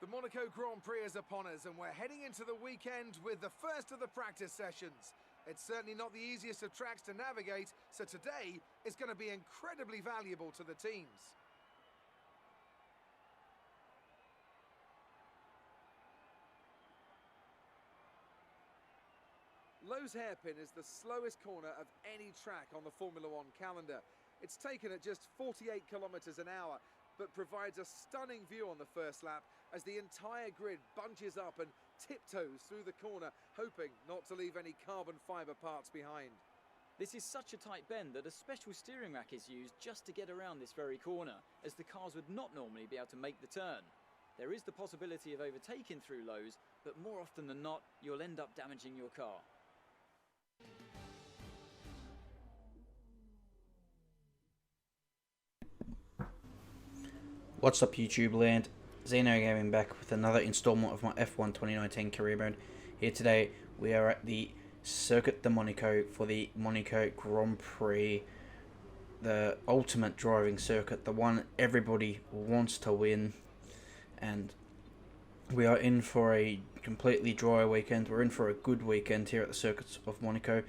The Monaco Grand Prix is upon us, and we're heading into the weekend with the first of the practice sessions. It's certainly not the easiest of tracks to navigate, so today is going to be incredibly valuable to the teams. Low's hairpin is the slowest corner of any track on the Formula One calendar. It's taken at just 48 kilometers an hour, but provides a stunning view on the first lap as the entire grid bunches up and tiptoes through the corner, hoping not to leave any carbon fibre parts behind. This is such a tight bend that a special steering rack is used just to get around this very corner, as the cars would not normally be able to make the turn. There is the possibility of overtaking through lows, but more often than not, you'll end up damaging your car. What's up YouTube land? Zeno Gaming back with another installment of my F1 2019 career mode. Here today we are at the Circuit de Monaco for the Monaco Grand Prix, the ultimate driving circuit, the one everybody wants to win, and we are in for a completely dry weekend. We're in for a good weekend here at the Circuit of Monaco.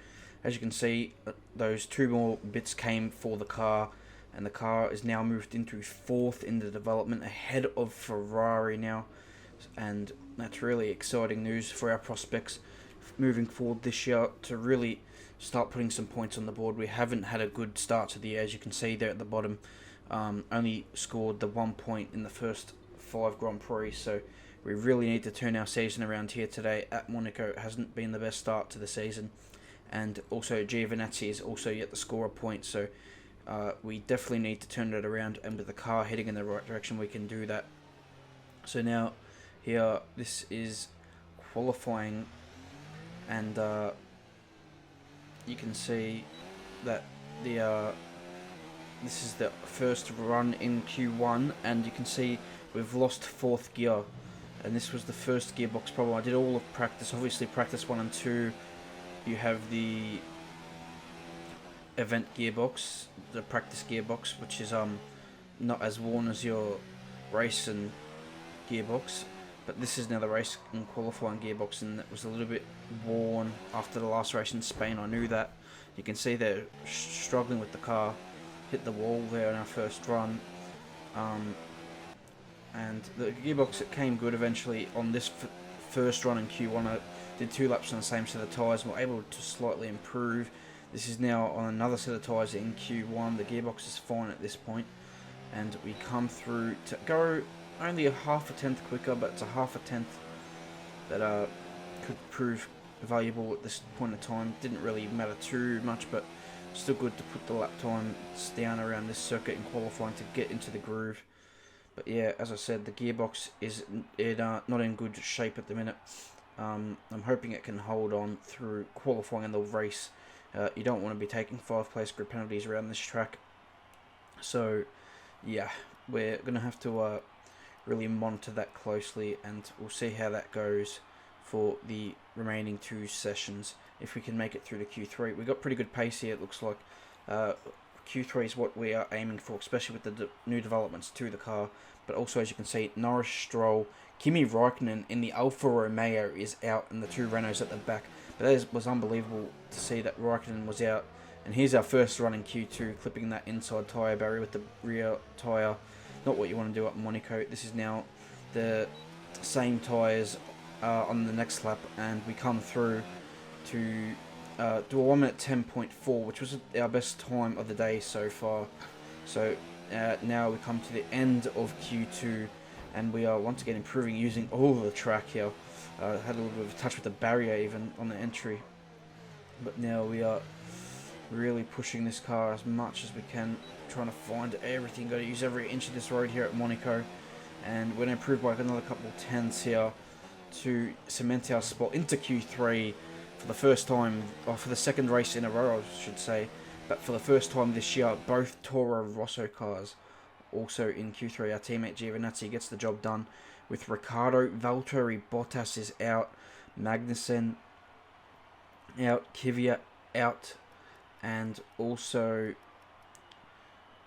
As you can see, those two more bits came for the car, and the car is now moved into fourth in the development, ahead of Ferrari now, and that's really exciting news for our prospects moving forward this year to really start putting some points on the board. We haven't had a good start to the year, as you can see there at the bottom. Only scored the 1 point in the first 5 Grand Prix, so we really need to turn our season around here today at Monaco. It hasn't been the best start to the season, and also Giovinazzi is also yet to score a point, so we definitely need to turn it around, and with the car heading in the right direction we can do that. So now here, this is qualifying, and you can see that the this is the first run in Q1, and you can see we've lost 4th gear, and this was the first gearbox problem. I did all of practice, obviously practice 1 and 2 you have the event gearbox, the practice gearbox, which is not as worn as your race and gearbox, but this is now the race and qualifying gearbox, and it was a little bit worn after the last race in Spain. I knew that. You can see they're struggling with the car, hit the wall there in our first run, and the gearbox, it came good eventually on this first run in Q1. I did 2 laps on the same set of tyres and were able to slightly improve. This is now on another set of tyres in Q1. The gearbox is fine at this point, and we come through to go only a half a tenth quicker, but it's a half a tenth that could prove valuable at this point in time. Didn't really matter too much, but still good to put the lap times down around this circuit in qualifying to get into the groove. But yeah, as I said, the gearbox is not in good shape at the minute. I'm hoping it can hold on through qualifying and the race. You don't want to be taking 5-place grid penalties around this track. So yeah, we're going to have to really monitor that closely, and we'll see how that goes for the remaining 2 sessions. If we can make it through to Q3, we've got pretty good pace here, it looks like. Q3 is what we are aiming for, especially with the new developments to the car. But also, as you can see, Norris, Stroll, Kimi Räikkönen in the Alfa Romeo is out, and the 2 Renaults at the back. But that was unbelievable to see that Räikkönen was out. And here's our first run in Q2, clipping that inside tyre barrier with the rear tyre. Not what you want to do at Monaco. This is now the same tyres on the next lap, and we come through to do a 1 minute 10.4, which was our best time of the day so far. So now we come to the end of Q2, and we are once again improving using all of the track here. Had a little bit of a touch with the barrier even on the entry, but now we are really pushing this car as much as we can, trying to find everything. Got to use every inch of this road here at Monaco, and we're going to improve by another couple of tenths here to cement our spot into Q3 for the first time, or for the second race in a row I should say, but for the first time this year, both Toro Rosso cars also in Q3. Our teammate Giovinazzi gets the job done with Ricciardo. Valtteri Bottas is out, Magnussen out, Kvyat out, and also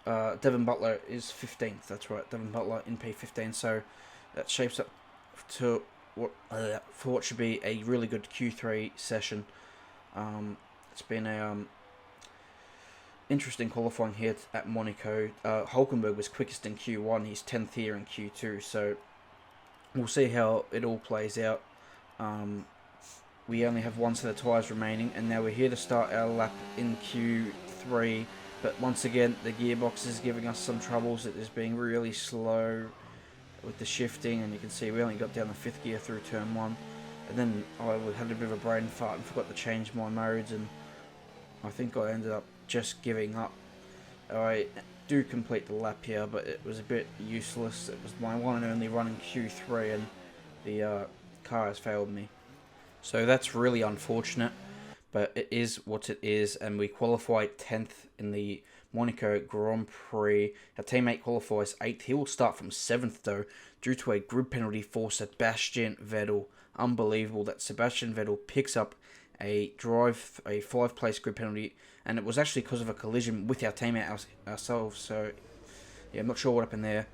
Devon Butler is 15th. That's right, Devon Butler in P15. So that shapes up to for what should be a really good Q3 session. It's been a interesting qualifying here at Monaco. Hulkenberg was quickest in Q1. He's 10th here in Q2. So we'll see how it all plays out. We only have one set of tyres remaining, and now we're here to start our lap in Q3. But once again, the gearbox is giving us some troubles. It is being really slow with the shifting, and you can see we only got down the 5th gear through turn 1. And then I had a bit of a brain fart and forgot to change my modes, and I think I ended up just giving up. I do complete the lap here, but it was a bit useless. It was my one and only run in Q3, and the car has failed me. So that's really unfortunate, but it is what it is, and we qualify 10th in the Monaco Grand Prix. Our teammate qualifies 8th. He will start from 7th though, due to a grid penalty for Sebastian Vettel. Unbelievable that Sebastian Vettel picks up a 5-place grid penalty, and it was actually because of a collision with our teammate ourselves. So yeah, I'm not sure what happened there.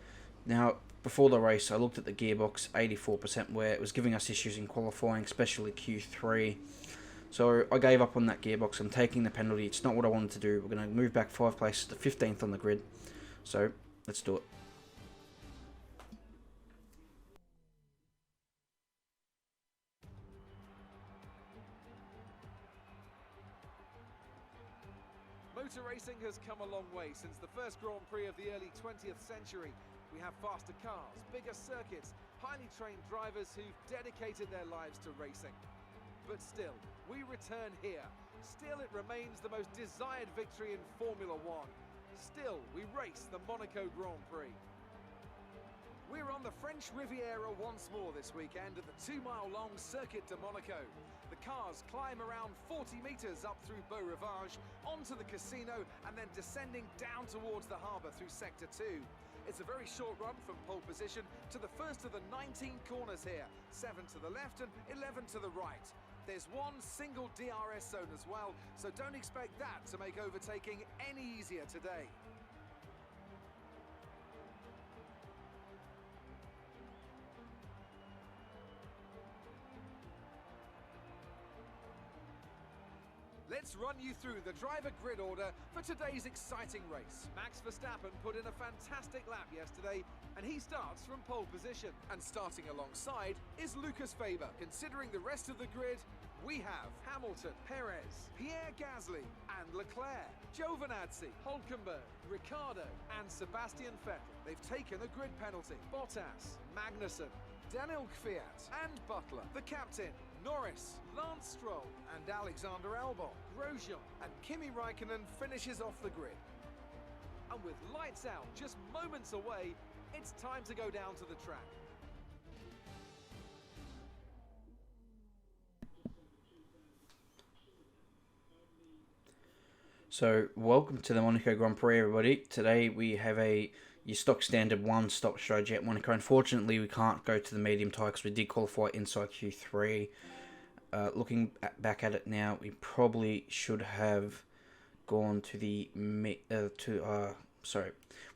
Now, before the race, I looked at the gearbox, 84% wear. It was giving us issues in qualifying, especially Q3. So I gave up on that gearbox. I'm taking the penalty. It's not what I wanted to do. We're going to move back 5 places to 15th on the grid. So let's do it. Motor racing has come a long way since the first Grand Prix of the early 20th century. We have faster cars, bigger circuits, highly trained drivers who've dedicated their lives to racing. But still, we return here. Still, it remains the most desired victory in Formula One. Still, we race the Monaco Grand Prix. We're on the French Riviera once more this weekend at the 2-mile-long Circuit de Monaco. The cars climb around 40 metres up through Beau Rivage, onto the casino, and then descending down towards the harbour through Sector 2. It's a very short run from pole position to the first of the 19 corners here, 7 to the left and 11 to the right. There's one single DRS zone as well, so don't expect that to make overtaking any easier today. Let's run you through the driver grid order for today's exciting race. Max Verstappen put in a fantastic lap yesterday, and he starts from pole position. And starting alongside is Lucas Faber. Considering the rest of the grid, we have Hamilton, Perez, Pierre Gasly, and Leclerc, Giovinazzi, Hulkenberg, Ricciardo, and Sebastian Vettel. They've taken a grid penalty. Bottas, Magnussen, Daniel Kvyat, and Butler. The captain, Norris, Lance Stroll, and Alexander Albon. Grosjean and Kimi Raikkonen finishes off the grid. And with lights out just moments away, it's time to go down to the track. So welcome to the Monaco Grand Prix, everybody. Today we have your stock standard 1-stop strategy at Monaco. Unfortunately, we can't go to the medium tyre because we did qualify inside Q3. Looking back at it now, we probably should have gone to the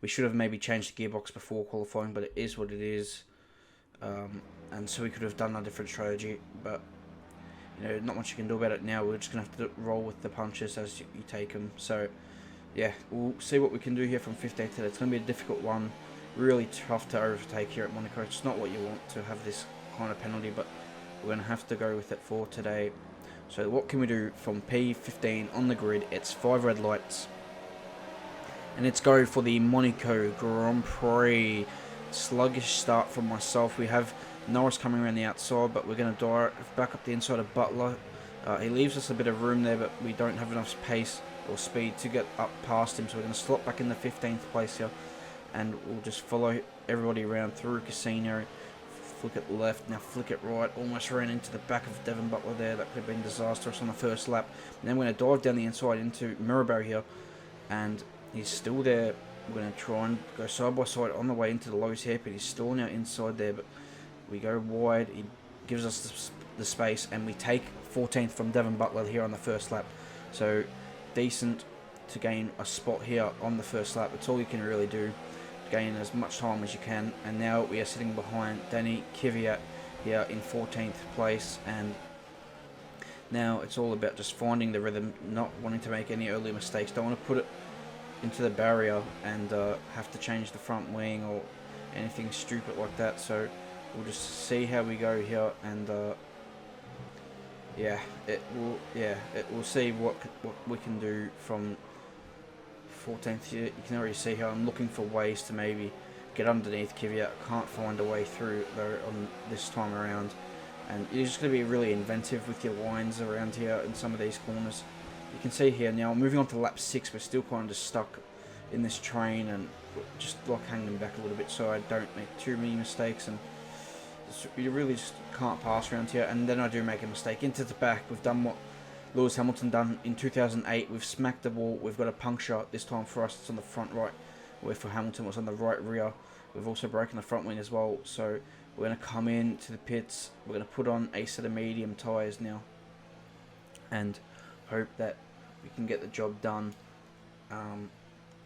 we should have maybe changed the gearbox before qualifying, but it is what it is. And so we could have done a different strategy, but you know, not much you can do about it now. We're just gonna have to roll with the punches as you take them. So yeah, we'll see what we can do here from 15th today. It's gonna be a difficult one, really tough to overtake here at Monaco. It's not what you want to have this kind of penalty, but we're going to have to go with it for today. So what can we do from P15 on the grid? It's 5 red lights. And let's go for the Monaco Grand Prix. Sluggish start from myself. We have Norris coming around the outside, but we're going to dive back up the inside of Butler. He leaves us a bit of room there, but we don't have enough pace or speed to get up past him. So we're going to slot back in the 15th place here. And we'll just follow everybody around through Casino. Flick it left, now flick it right. Almost ran into the back of Devon Butler there. That could have been disastrous on the first lap. And then we're going to dive down the inside into Mirabeau here. And he's still there. We're going to try and go side by side on the way into the Lowe's hairpin. He's still now inside there, but we go wide. He gives us the space, and we take 14th from Devon Butler here on the first lap. So decent to gain a spot here on the first lap. It's all you can really do. Gain as much time as you can, and now we are sitting behind Danny Kvyat here in 14th place, and now it's all about just finding the rhythm, not wanting to make any early mistakes. Don't want to put it into the barrier and have to change the front wing or anything stupid like that. So we'll just see how we go here, and we'll see what we can do from 14th here. You can already see how I'm looking for ways to maybe get underneath Kvyat. Can't find a way through though on this time around, and you're just going to be really inventive with your lines around here in some of these corners. You can see here now, moving on to lap 6, we're still kind of just stuck in this train and just like hanging back a little bit so I don't make too many mistakes, and you really just can't pass around here. And then I do make a mistake into the back. We've done what Lewis Hamilton done in 2008. We've smacked the wall. We've got a puncture this time for us. It's on the front right, where for Hamilton was on the right rear. We've also broken the front wing as well, so we're going to come in to the pits. We're going to put on a set of medium tyres now and hope that we can get the job done.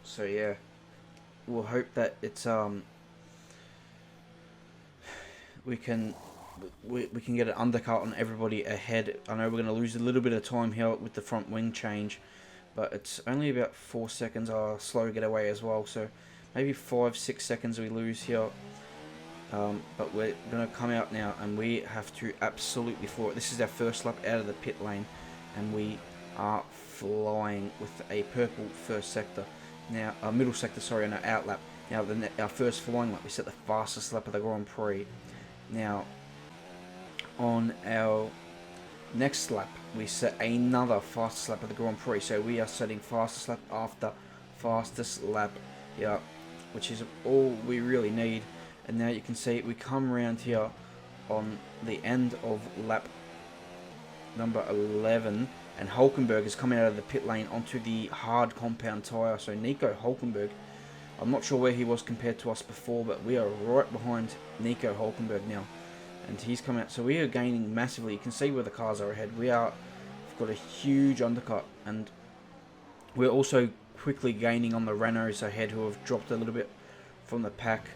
So yeah, we'll hope that it's we can get an undercut on everybody ahead. I know we're going to lose a little bit of time here with the front wing change, but it's only about 4 seconds. Slow getaway as well, so maybe 5-6 seconds we lose here. But we're going to come out now and we have to absolutely floor it. This is our first lap out of the pit lane and we are flying with a purple first sector. Now, middle sector, sorry, on our out lap. Now, our first flying lap, we set the fastest lap of the Grand Prix. Now, on our next lap, we set another fastest lap of the Grand Prix. So we are setting fastest lap after fastest lap, yeah, which is all we really need. And now you can see we come around here on the end of lap number 11, and Hulkenberg is coming out of the pit lane onto the hard compound tyre. So Nico Hulkenberg, I'm not sure where he was compared to us before, but we are right behind Nico Hulkenberg now, and he's coming out. So we are gaining massively. You can see where the cars are ahead. We've got a huge undercut, and we're also quickly gaining on the Renaults ahead, who have dropped a little bit from the pack.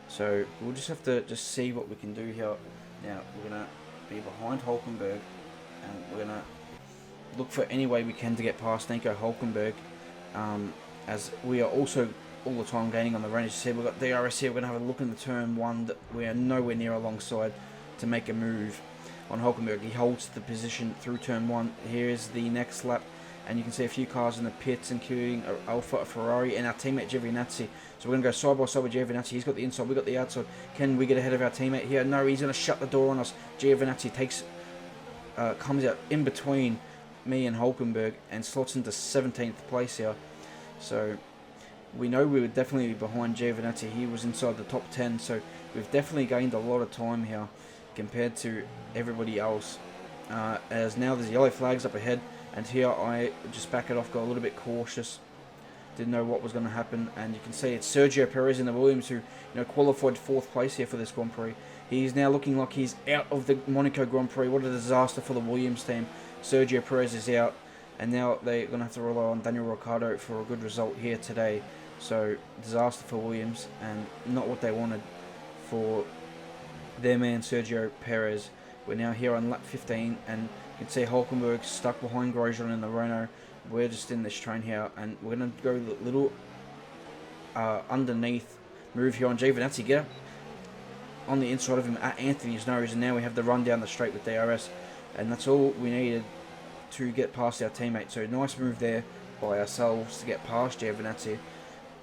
So we'll just have to see what we can do here. Now we're gonna be behind Hulkenberg, and we're gonna look for any way we can to get past Nico Hulkenberg, as we are also all the time gaining on the Renaults. See, we've got DRS here. We're going to have a look in the turn 1 that we are nowhere near alongside to make a move on Hulkenberg. He holds the position through turn 1. Here is the next lap, and you can see a few cars in the pits, including Alfa, Ferrari, and our teammate Giovinazzi. So we're going to go side by side with Giovinazzi. He's got the inside, we've got the outside. Can we get ahead of our teammate here? No, he's going to shut the door on us. Giovinazzi comes out in between me and Hulkenberg and slots into 17th place here. So we know we would definitely be behind Giovinazzi. He was inside the top 10, so we've definitely gained a lot of time here compared to everybody else. As now there's yellow flags up ahead, and here I just back it off, got a little bit cautious, didn't know what was going to happen. And you can see it's Sergio Perez in the Williams, who qualified 4th place here for this Grand Prix. He's now looking like he's out of the Monaco Grand Prix. What a disaster for the Williams team. Sergio Perez is out, and now they're going to have to rely on Daniel Ricciardo for a good result here today. So, disaster for Williams, and not what they wanted for their man Sergio Perez. We're now here on lap 15, and you can see Hulkenberg stuck behind Grosjean in the Renault. We're just in this train here, and we're going to go a little underneath move here on Giovinazzi. Get up on the inside of him at Anthony's nose, and now we have the run down the straight with DRS, and that's all we needed to get past our teammate. So nice move there by ourselves to get past Giovinazzi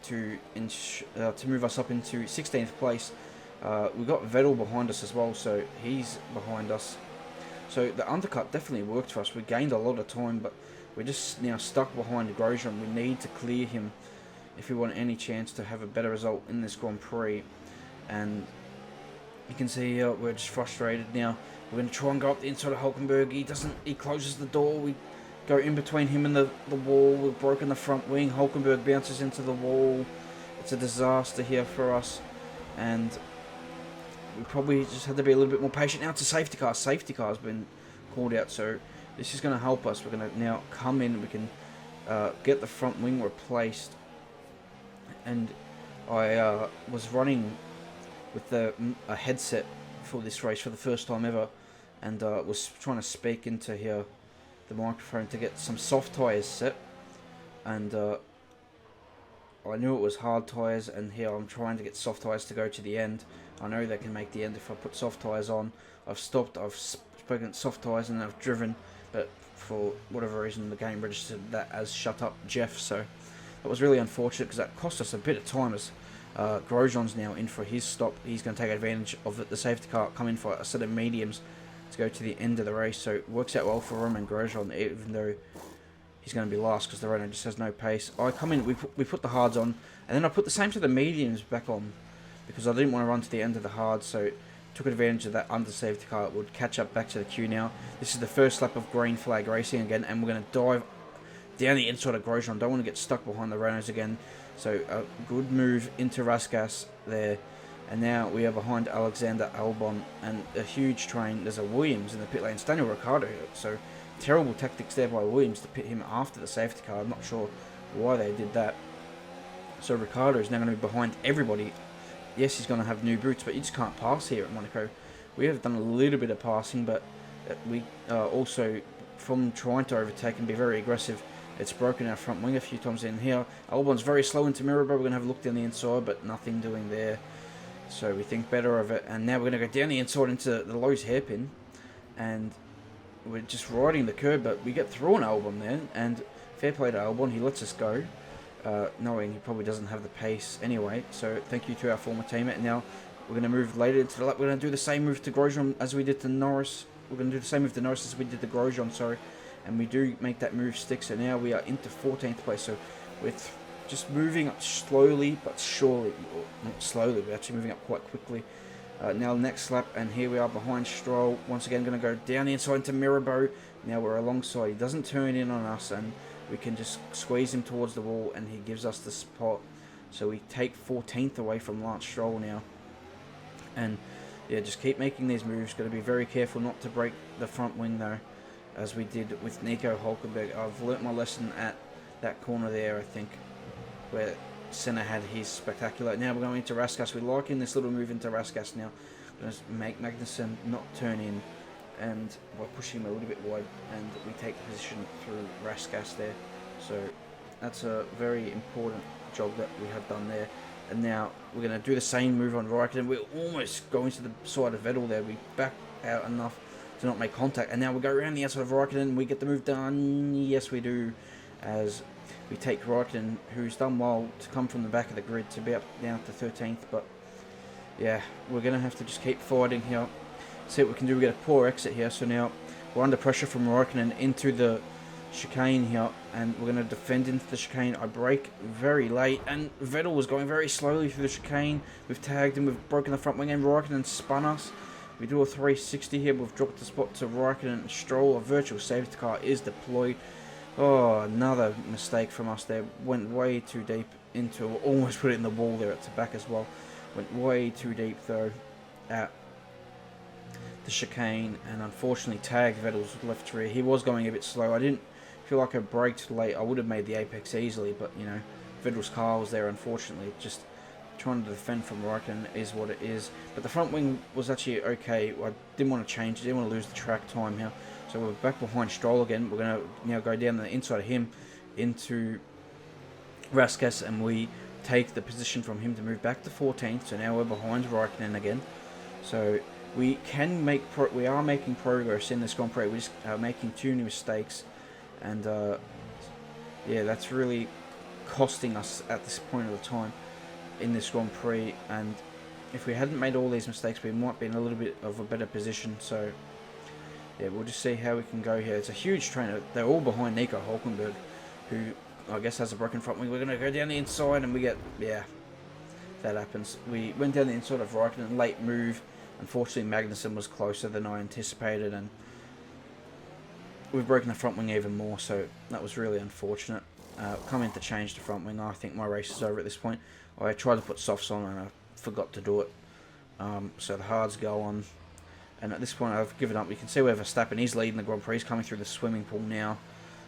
to move us up into 16th place. We've got Vettel behind us as well, so he's behind us. So the undercut definitely worked for us. We gained a lot of time, but we're just now stuck behind Grosjean. We need to clear him if we want any chance to have a better result in this Grand Prix. And you can see here we're just frustrated now. We're going to try and go up the inside of Hulkenberg. He closes the door. We go in between him and the wall. We've broken the front wing. Hulkenberg bounces into the wall. It's a disaster here for us, and we probably just had to be a little bit more patient. Now it's a safety car. Safety car's been called out, so this is going to help us. We're going to now come in. We can get the front wing replaced, and I was running with a headset for this race for the first time ever, and was trying to speak into here the microphone to get some soft tyres set, and I knew it was hard tyres, and here I'm trying to get soft tyres to go to the end. I know they can make the end if I put soft tyres on. I've stopped, I've spoken soft tyres, and I've driven, but for whatever reason the game registered that as shut up Jeff, so that was really unfortunate because that cost us a bit of time as Grosjean's now in for his stop. He's going to take advantage of the safety car, come in for a set of mediums to go to the end of the race, so it works out well for Romain Grosjean, even though he's going to be last because the Renault just has no pace. I come in, we put the hards on, and then I put the same to the mediums back on because I didn't want to run to the end of the hards, so took advantage of that under safety car. It would catch up back to the queue now. This is the first lap of green flag racing again, and we're going to dive down the inside of Grosjean. Don't want to get stuck behind the Renaults again, so a good move into Rascasse there. And now we are behind Alexander Albon and a huge train. There's a Williams in the pit lane. It's Daniel Ricciardo, so terrible tactics there by Williams to pit him after the safety car. I'm not sure why they did that. So Ricciardo is now going to be behind everybody. Yes, he's going to have new boots, but you just can't pass here at Monaco. We have done a little bit of passing, but we also, from trying to overtake and be very aggressive, it's broken our front wing a few times in here. Albon's very slow into Mirabel. We're going to have a look down the inside, but nothing doing there. So we think better of it. And now we're going to go down the inside into the Lowe's hairpin. And we're just riding the curb, but we get through an Albon then. And fair play to Albon. He lets us go, knowing he probably doesn't have the pace anyway. So thank you to our former teammate. Now we're going to move later into the lap. We're going to do the same move to Grosjean as we did to Norris. We're going to do the same move to Norris as we did to Grosjean, sorry. And we do make that move stick. So now we are into 14th place. So we're just moving up slowly but surely. Or not slowly, we're actually moving up quite quickly. Now next lap, and here we are behind Stroll. Once again, going to go down the inside into Mirabeau. Now we're alongside. He doesn't turn in on us, and we can just squeeze him towards the wall, and he gives us the spot. So we take 14th away from Lance Stroll now. And yeah, just keep making these moves. Got to be very careful not to break the front wing though, as we did with Nico Hulkenberg. I've learnt my lesson at that corner there, I think, where Senna had his spectacular. Now we're going into Rascasse. We're liking this little move into Rascasse now. Going to make Magnussen not turn in, and by pushing him a little bit wide, and we take the position through Rascasse there. So that's a very important job that we have done there. And now we're going to do the same move on Raikkonen. We're almost going to the side of Vettel there. We back out enough to not make contact. And now we go around the outside of Raikkonen and we get the move done. Yes, we do. As we take Raikkonen, who's done well, to come from the back of the grid to be up down to 13th. But yeah, we're going to have to just keep fighting here. See what we can do. We get a poor exit here. So now we're under pressure from Raikkonen into the chicane here, and we're going to defend into the chicane. I brake very late, and Vettel was going very slowly through the chicane. We've tagged him, we've broken the front wing, and Raikkonen spun us. We do a 360 here. We've dropped the spot to Raikkonen and Stroll. A virtual safety car is deployed. Oh, another mistake from us there. Went way too deep into, almost put it in the wall there at the back as well. Went way too deep though at the chicane, and unfortunately tagged Vettel's left rear. He was going a bit slow. I didn't feel like I braked late. I would have made the apex easily, but you know, Vettel's car was there. Unfortunately, just trying to defend from Raikkonen is what it is. But the front wing was actually okay. I didn't want to change. I didn't want to lose the track time here. So we're back behind Stroll again. We're going to now go down the inside of him into Rascasse, and we take the position from him to move back to 14th. So now we're behind Raikkonen again. So we can make we are making progress in this Grand Prix. We're just making too many mistakes. And yeah, that's really costing us at this point of the time in this Grand Prix. And if we hadn't made all these mistakes, we might be in a little bit of a better position. So yeah, we'll just see how we can go here. It's a huge train. They're all behind Nico Hulkenberg, who I guess has a broken front wing. We're going to go down the inside, and we get, yeah, that happens. We went down the inside of Raikkonen, late move. Unfortunately, Magnussen was closer than I anticipated, and we've broken the front wing even more, so that was really unfortunate. Coming to change the front wing, I think my race is over at this point. I tried to put softs on and I forgot to do it. So the hards go on, and at this point I've given up. You can see where Verstappen is leading the Grand Prix. He's coming through the swimming pool now,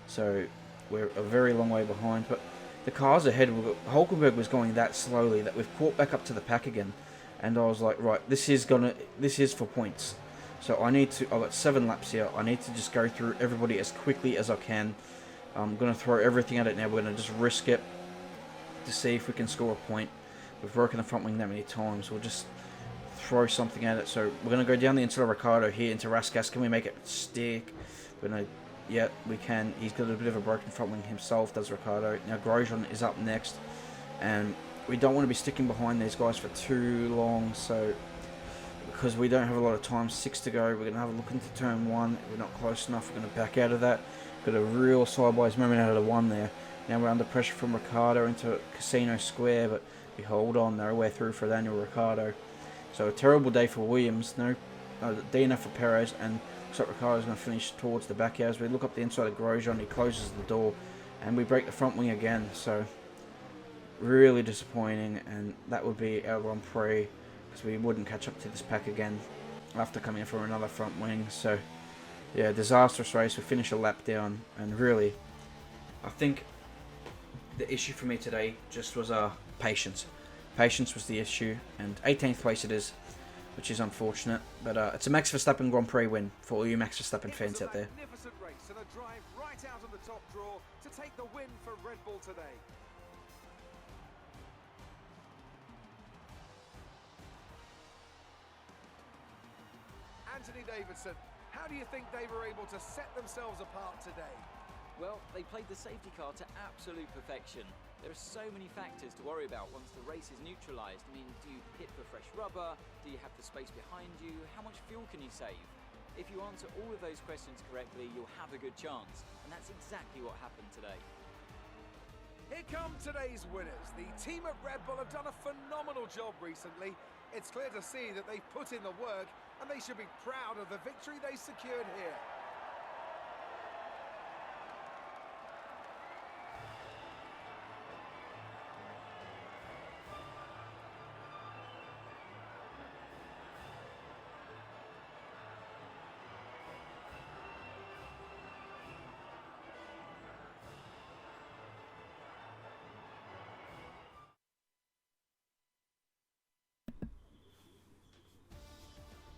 so we're a very long way behind. But the cars ahead, Hulkenberg was going that slowly that we've caught back up to the pack again. and I was like, right, this is for points. So I've got 7 laps here. I need to just go through everybody as quickly as I can. I'm gonna throw everything at it now. We're gonna just risk it to see if we can score a point. We've broken the front wing that many times. We'll just throw something at it. So we're gonna go down the inside of Ricardo here into Raskas. Can we make it stick? We're gonna, yeah, we can. He's got a bit of a broken front wing himself, does Ricardo. Now Grosjean is up next, and we don't want to be sticking behind these guys for too long. So because we don't have a lot of time, 6 to go, we're gonna have a look into turn 1. We're not close enough. We're gonna back out of that. Got a real sideways moment out of the 1 there. Now we're under pressure from Ricardo into Casino Square, but we hold on, nowhere through for Daniel Ricciardo. So a terrible day for Williams, no DNF for Perez, and looks like Ricciardo's going to finish towards the back here. As we look up the inside of Grosjean, he closes the door, and we break the front wing again. So really disappointing, and that would be our Grand Prix, because we wouldn't catch up to this pack again after coming in from another front wing. So yeah, disastrous race. We finish a lap down, and really, I think the issue for me today just was patience. Patience was the issue, and 18th place it is, which is unfortunate. But it's a Max Verstappen Grand Prix win for all you Max Verstappen fans out there. Magnificent race and a drive right out of the top draw to take the win for Red Bull today. Anthony Davidson, how do you think they were able to set themselves apart today? Well, they played the safety car to absolute perfection. There are so many factors to worry about once the race is neutralised. I mean, do you pit for fresh rubber? Do you have the space behind you? How much fuel can you save? If you answer all of those questions correctly, you'll have a good chance. And that's exactly what happened today. Here come today's winners. The team at Red Bull have done a phenomenal job recently. It's clear to see that they've put in the work, and they should be proud of the victory they secured here.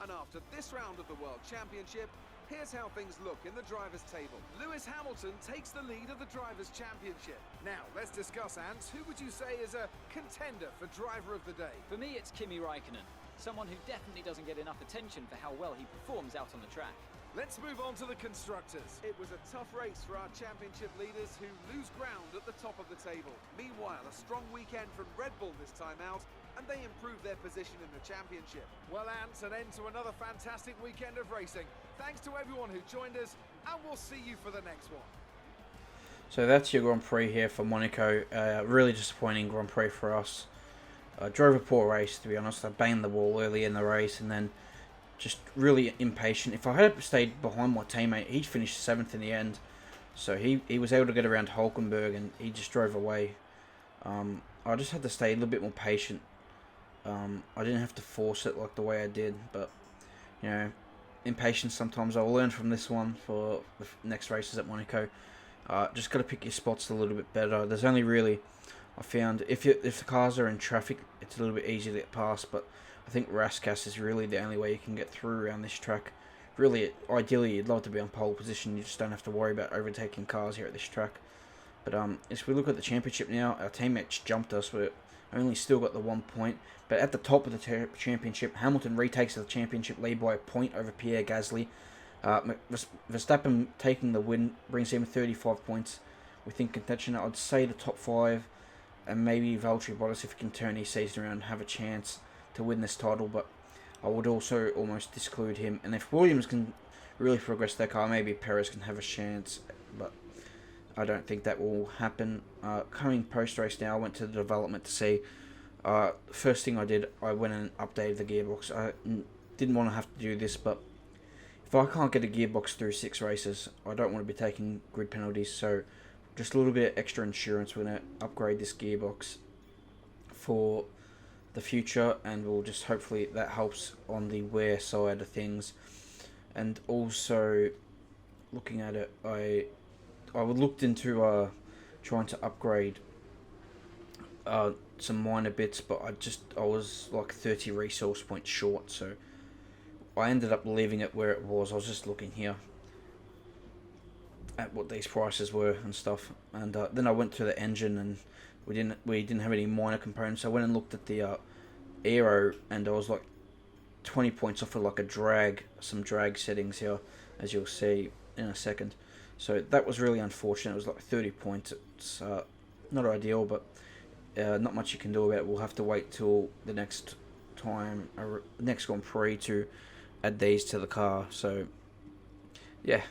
And after this round of the World Championship, here's how things look in the drivers' table. Lewis Hamilton takes the lead of the Drivers' Championship. Now, let's discuss, Ant. Who would you say is a contender for Driver of the Day? For me, it's Kimi Raikkonen, someone who definitely doesn't get enough attention for how well he performs out on the track. Let's move on to the constructors. It was a tough race for our championship leaders who lose ground at the top of the table. Meanwhile, a strong weekend from Red Bull this time out, and they improve their position in the championship. Well, Ant, an end to another fantastic weekend of racing. Thanks to everyone who joined us, and we'll see you for the next one. So that's your Grand Prix here for Monaco. Really disappointing Grand Prix for us. Drove a poor race, to be honest. I banged the wall early in the race, and then just really impatient. If I had stayed behind my teammate, he'd finished 7th in the end. So he was able to get around Hulkenberg, and he just drove away. I just had to stay a little bit more patient. I didn't have to force it like the way I did, but you know, impatience sometimes. I'll learn from this one for the next races at Monaco. Just got to pick your spots a little bit better. There's only really, I found, if the cars are in traffic, it's a little bit easier to get past, but I think Raskas is really the only way you can get through around this track. Really, ideally, you'd love to be on pole position. You just don't have to worry about overtaking cars here at this track. But as we look at the championship now, our teammates jumped us. We're only still got the 1 point. But at the top of the championship, Hamilton retakes the championship lead by a point over Pierre Gasly. Verstappen taking the win brings him 35 points within contention. I'd say the top 5, and maybe Valtteri Bottas, if he can turn his season around, have a chance to win this title. But I would also almost exclude him. And if Williams can really progress their car, maybe Perez can have a chance. But I don't think that will happen. Coming post-race now, I went to the development to see. First thing I did, I went and updated the gearbox. I didn't want to have to do this, but if I can't get a gearbox through 6 races, I don't want to be taking grid penalties. So just a little bit of extra insurance. We're going to upgrade this gearbox for the future, and we'll just hopefully that helps on the wear side of things. And also looking at it, I looked into trying to upgrade some minor bits, but I was like 30 resource points short, so I ended up leaving it where it was. I was just looking here at what these prices were and stuff, and then I went to the engine, and we didn't have any minor components. I went and looked at the aero, and I was like 20 points off of like some drag settings here, as you'll see in a second. So that was really unfortunate. It was like 30 points. It's not ideal, but not much you can do about it. We'll have to wait till the next time, next Grand Prix, to add these to the car. So yeah,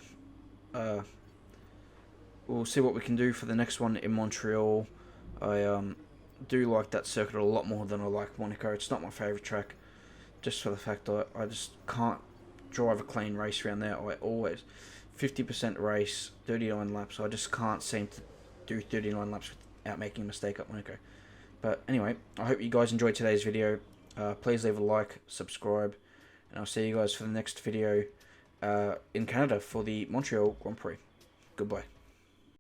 we'll see what we can do for the next one in Montreal. I do like that circuit a lot more than I like Monaco. It's not my favourite track, just for the fact that I just can't drive a clean race around there. I always 50% race, 39 laps. I just can't seem to do 39 laps without making a mistake at Monaco. But anyway, I hope you guys enjoyed today's video. Please leave a like, subscribe, and I'll see you guys for the next video in Canada for the Montreal Grand Prix. Goodbye.